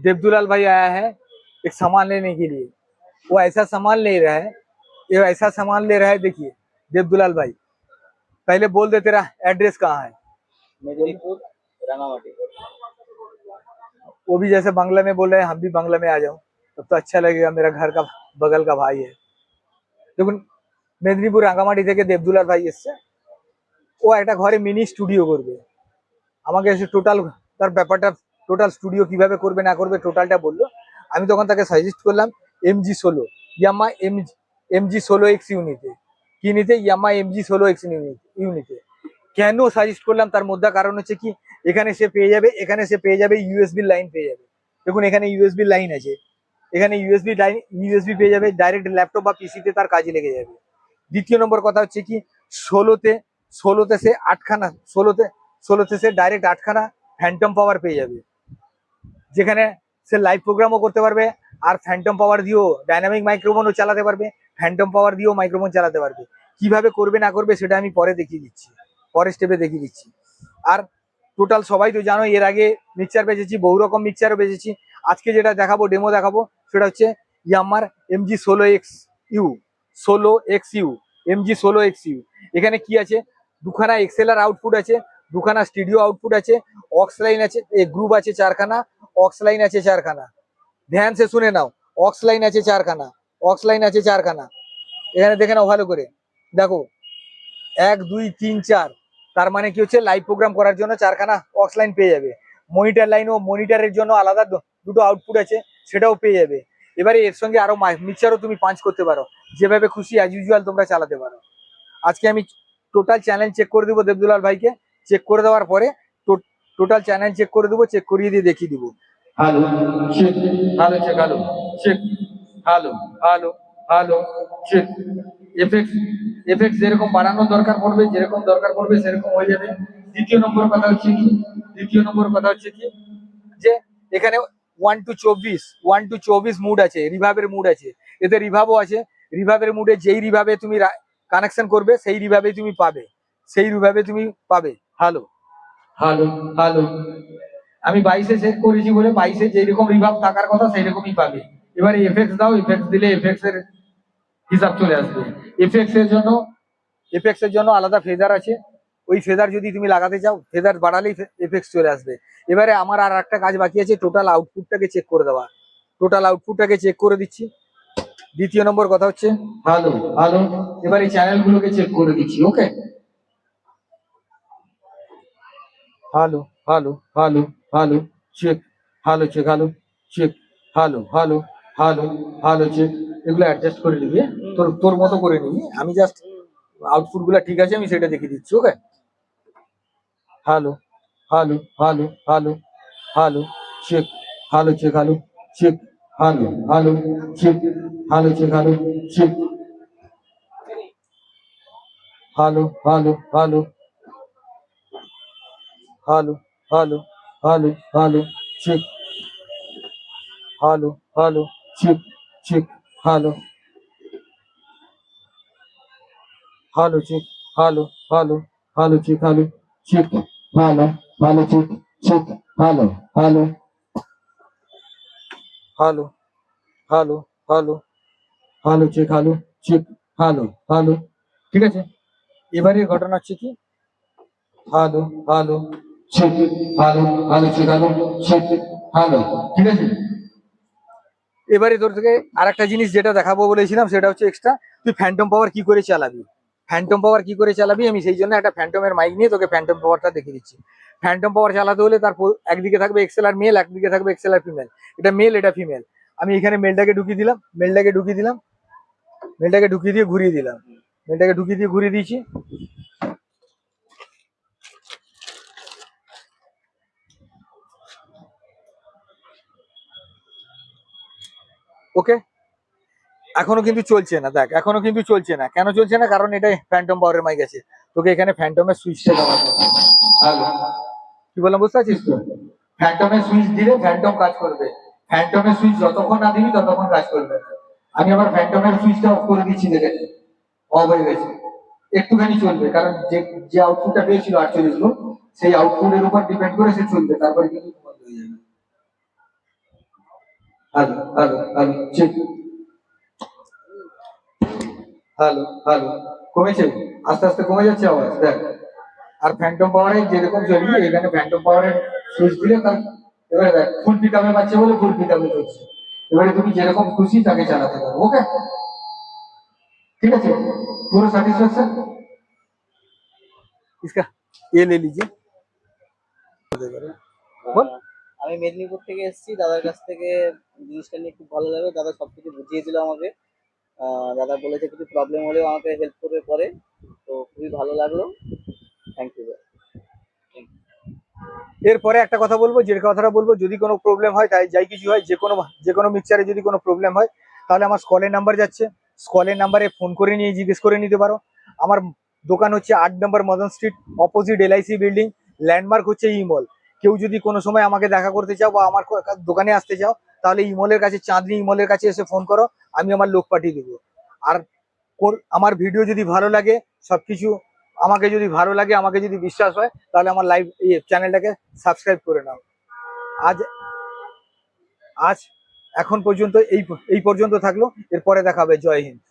देवदुलाल भाई आया है एक सामान लेने के लिए। वो ऐसा सामान ले रहा है, ये ऐसा सामान ले रहा है। देखिए देवदुलाल भाई, पहले बोल दे तेरा एड्रेस कहाँ है। मेदिनीपुर रंगामाटी। वो भी जैसे बांग्ला में बोल रहे हैं, हम भी बांग्ला में आ जाऊं तब तो अच्छा लगेगा, मेरा घर का बगल का भाई है। দেখুন মেদিনীপুর রাঙ্গামাটি থেকে দেবদুলাল ভাই এসছে। ও একটা ঘরে মিনি স্টুডিও করবে, আমাকে এসে টোটাল তার ব্যাপারটা, টোটাল স্টুডিও কিভাবে করবে না করবে টোটালটা বললো। আমি তখন তাকে সাজেস্ট করলাম MG16 ইয়ামা MG16X ইউনিটে, কি নিতে, ইয়ামা MG16X ইউনিটে। কেন সাজেস্ট করলাম তার মধ্যে কারণ হচ্ছে কি, এখানে সে পেয়ে যাবে ইউএসবি লাইন পেয়ে যাবে। দেখুন এখানে ইউএসবি লাইন আছে, এখানে ইউএসবি পেয়ে যাবে, ডাইরেক্ট ল্যাপটপ বা পিসিতে তার কাজে লেগে যাবে। দ্বিতীয় নম্বর কথা হচ্ছে কি, ষোলোতে সে আটখানা, ষোলোতে সে ডাইরেক্ট আটখানা ফ্যান্টম পাওয়ার পেয়ে যাবে, যেখানে সে লাইভ প্রোগ্রামও করতে পারবে। আর ফ্যান্টম পাওয়ার দিয়েও ডাইনামিক মাইক্রোফোনও চালাতে পারবে, ফ্যান্টম পাওয়ার দিয়েও মাইক্রোফোন চালাতে পারবে। কিভাবে করবে না করবে সেটা আমি পরে দেখিয়ে দিচ্ছি, পরের স্টেপে দেখিয়ে দিচ্ছি। আর টোটাল সবাই তো জানো, এর আগে মিক্সচার বেচেছি, বহু রকম মিক্সচারও বেচেছি। আজকে যেটা দেখাবো, ডেমো দেখাবো, সেটা হচ্ছে ইয়ামার MG16X MG16X। এখানে কি আছে, দুখানা এক্সএলআর আউটপুট আছে, দুখানা স্টুডিও আউটপুট আছে, অক্স লাইন আছে, গ্রুপ আছে চারখানা, অক্স লাইন আছে চারখানা। ধ্যান সে শুনে নাও, অক্স লাইন আছে চারখানা, অক্স লাইন আছে চারখানা। এখানে দেখে নাও ভালো করে, দেখো 1 2 3 4, তার মানে কি হচ্ছে লাইভ প্রোগ্রাম করার জন্য চারখানা অক্স লাইন পেয়ে যাবে। মনিটর লাইন ও মনিটরের জন্য আলাদা দুটো আউটপুট আছে, সেটাও পেয়ে যাবে। এবারে এর সঙ্গে আরো মিক্সচারও তুমি পাঞ্চ করতে পারো, যেভাবে খুশি অ্যাজ ইউজুয়াল তোমরা চালাতে পারো। আজকে আমি টোটাল চ্যানেল চেক করে দেবো দেবদুলাল ভাইকে, চেক করে দেওয়ার পরে টোটাল চ্যানেল চেক করে দেবো, চেক করিয়ে দিয়ে দেখিয়ে দিব। Hello check, hello check, hello check, hello hello hello check. Effects যেরকম বাড়ানোর দরকার পড়বে, যেরকম দরকার পড়বে সেরকম হয়ে যাবে। দ্বিতীয় নম্বর কথা হচ্ছে কি, যে এখানে 1 to 24 মুড আছে, রিভাবের মুড আছে, এতে রিভাবও আছে। রিভাবের মুডে যেই রিভাবে তুমি কানেকশন করবে সেই রিভাবে তুমি পাবে। হ্যালো হ্যালো হ্যালো, আমি 22-এ সেট করেছি বলে 22-এ যেই রকম রিভাব থাকার কথা সেই রকমই পাবে। এবারে এফেক্টস দাও, এফেক্টস দিলে এফেক্টস এর হিসাব চলে আসবে। এফেক্টস এর জন্য আলাদা ফেদার আছে, ওই ফেদার যদি তুমি লাগাতে চাও, ফেদার বাড়ালেই এফেক্টস চলে আসবে। এবারে আমার আর একটা কাজ বাকি আছে, টোটাল আউটপুটটাকে চেক করে দেওয়া। টোটাল আউটপুটটাকে চেক করে দিচ্ছি। দ্বিতীয় নম্বর কথা হচ্ছে হ্যালো হ্যালো, এবার এই চ্যানেলগুলোকে চেক করে দিচ্ছি। Okay, hello hello hello hello check, hello check, hello check, hello hello hello hello check. এগুলো অ্যাডজাস্ট করে নিবি, তোর মতো করে নিবি। আমি জাস্ট আউটপুট গুলা ঠিক আছে আমি সেটা দেখিয়ে দিচ্ছি। Okay, hello hello hello hello hello check, hello check, hello check, hello hello check, hello check, hello check, hello hello hello hello hello hello hello check, hello hello check check, hello hello check, hello hello hello check, hello check, hello hello check check, hello hello hello hello hello hello check, hello check, hello hello. ঠিক আছে, এবারে ঘটনা হচ্ছে কি, hello hello check, hello hello check, hello check, hello. ঠিক আছে, এবারে তোর থেকে আর একটা জিনিস যেটা দেখাবো বলেছিলাম সেটা হচ্ছে এক্সট্রা, তুই ফ্যান্টম পাওয়ার কি করে চালাবি। আমি সেই জন্য একটা ফ্যান্টমের মাইক নিয়ে তোকে ফ্যান্টম পাওয়ারটা দেখিয়ে দিচ্ছি। ফ্যান্টম পাওয়ার চালাতে হলে তার একদিকে থাকবে এক্সেলআর মেল, একদিকে থাকবে এক্সেলআর ফিমেল। এটা মেল, এটা ফিমেল। আমি এখানে মেলটাকে ঢুকিয়ে দিলাম, মেলটাকে ঢুকিয়ে দিয়ে ঘুরিয়ে দিলাম, মেলটাকে ঢুকিয়ে দিয়ে ঘুরিয়ে দিয়েছি। ওকে, এখনো কিন্তু চলছে না, দেখ এখনো কিন্তু চলছে না। কেন চলছে না? কারণ এটা ফ্যান্টম পাওয়ারের মাইক আছে, তোকে এখানে ফ্যান্টমের সুইচটা দেওয়া হবে। কি বললাম বুঝতে পারছিস তো? ফ্যান্টমের সুইচ দিলে ফ্যান্টম কাজ করবে, ফ্যান্টমের সুইচ যতক্ষণ না দিবি ততক্ষণ কাজ করবে না। আমি আবার ফ্যান্টমের সুইচটা অফ করে দিচ্ছি, দেখে অফ হয়ে গেছে। একটুখানি চলবে, কারণ যে আউটপুটটা পেয়েছিল 48 ভোল্ট সেই আউটপুটের উপর ডিপেন্ড করে সে চলবে, তারপরে কিন্তু বন্ধ হয়ে যাবে। Hello hello hello check, hello hello, কমেছে, আস্তে আস্তে কমে যাচ্ছে আওয়াজ দেখ। আর ফ্যান্টম পাওয়ারে যেরকম চলবে, এখানে ফ্যান্টম পাওয়ারের সুইচ দিলে তার এবারে দেখ ফুল পিকআপে পাচ্ছে বলে ফুল পিকআপে চলছে। এবারে তুমি যেরকম খুশি তাকে চালাতে পারো। ওকে, ঠিক আছে, পুরো স্যাটিসফ্যাকশন। इसका ये ले लीजिए। বল। আমি মেদিনীপুর থেকে এসেছি, দাদার কাছ থেকে জিনিসটা নিয়ে খুব ভালো লাগলো। দাদা সবকিছু বুঝিয়ে দিল আমাকে। দাদা বলেছে কিছু প্রবলেম হলেও আমাকে হেল্প করবে পরে। তো খুবই ভালো লাগলো। Thank you. এরপরে একটা কথা বলবো, যে কথাটা বলবো, যদি কোনো প্রবলেম হয়, তাই যাই কিছু হয়, যে কোনো মিক্সচারে যদি কোনো প্রবলেম হয়, তাহলে আমার স্কলের নাম্বার যাচ্ছে, স্কলের নাম্বারে ফোন করে নিয়ে জিজ্ঞেস করে নিতে পারো। আমার দোকান হচ্ছে 8 নম্বর Madan street, opposite LIC building, landmark হচ্ছে ইমল। কেউ যদি কোনো সময় আমাকে দেখা করতে চাও বা আমার দোকানে আসতে চাও, তাহলে ইমলের কাছে, চাঁদনি ইমলের কাছে এসে ফোন করো, আমি আমার লোক পাঠিয়ে দেবো। আর আমার ভিডিও যদি ভালো লাগে, সবকিছু আমাকে যদি ভালো লাগে, আমাকে যদি বিশ্বাস হয়, তাহলে আমার লাইভ চ্যানেলটাকে সাবস্ক্রাইব করে নাও। আজ আজ এখন পর্যন্ত এই পর্যন্ত থাকলো, এরপরে দেখা হবে। জয় হিন্দ।